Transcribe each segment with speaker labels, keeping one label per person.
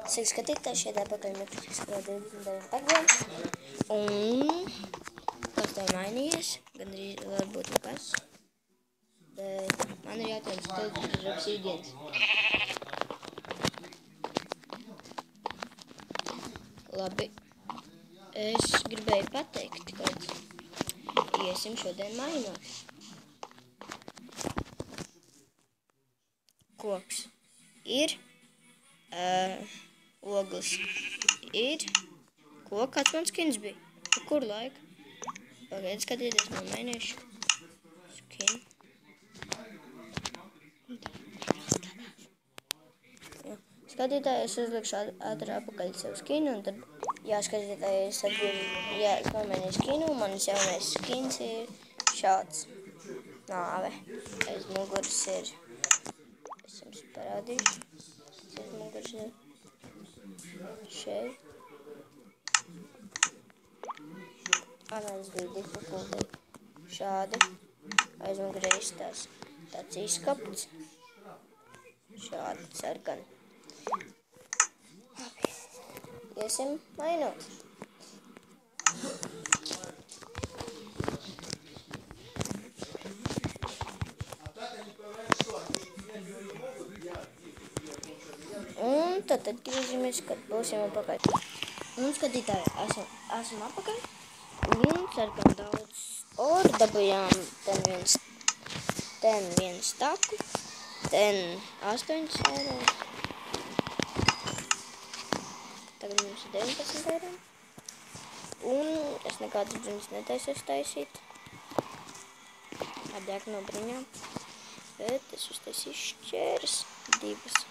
Speaker 1: Sveiki skatītāji, šeit atpakaļ Mikrofons 29 pagājums. Un kas tev mainījies? Gandrīz varbūt nekas. Bet man ir jautājums, kas ir obsīdiens. Labi. Es gribēju pateikt, ka iesim šodien mainot. Koks ir. Ogles ir. Ko? Kāds mans skins bija? Kur laika? Pagaid, skatieties, man mainīšu. Skin. Skatītāji, es uzlikšu ātri apakaļ savu skinu, un tad, jā, skatītāji, es nomainīju skinu, manis jaunais skins ir šāds. Nāve. Aiz muguras ir. Es jums parādīšu. Aiz muguras ir. Šeit. Anāds bija difficulty. Šādi. Aizmugurē izstās tāds izskapts. Šādi sarkani. Labi. Iesim mainot. Un tad atgriežamies, kad būsim apakaļ. Un skatītāji, esam apakaļ. Un sarkam daudz oru. Dabujām ten vienu staku. Ten 8 eiro. Tagad mums ir 19 eiro. Un es nekādas bruņas netaisos taisīt. Ar dēkno bruņām. Bet es uztaisīšu šķēres divas.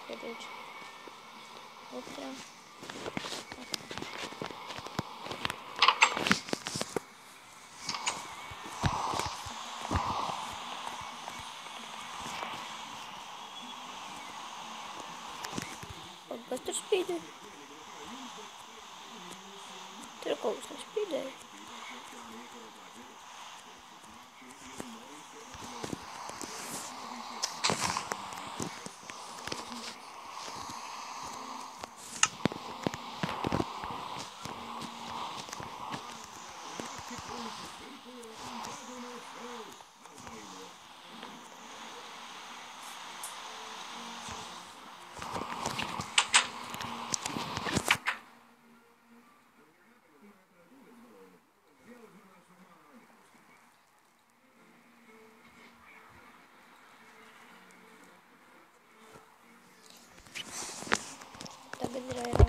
Speaker 1: Pagaidu. Otrā. Kas tur spīdē? Tur kaut kas nespīdēja. Tagad ir airā.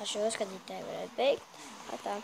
Speaker 1: Ar šo skatītāju varētu beigt. Tā.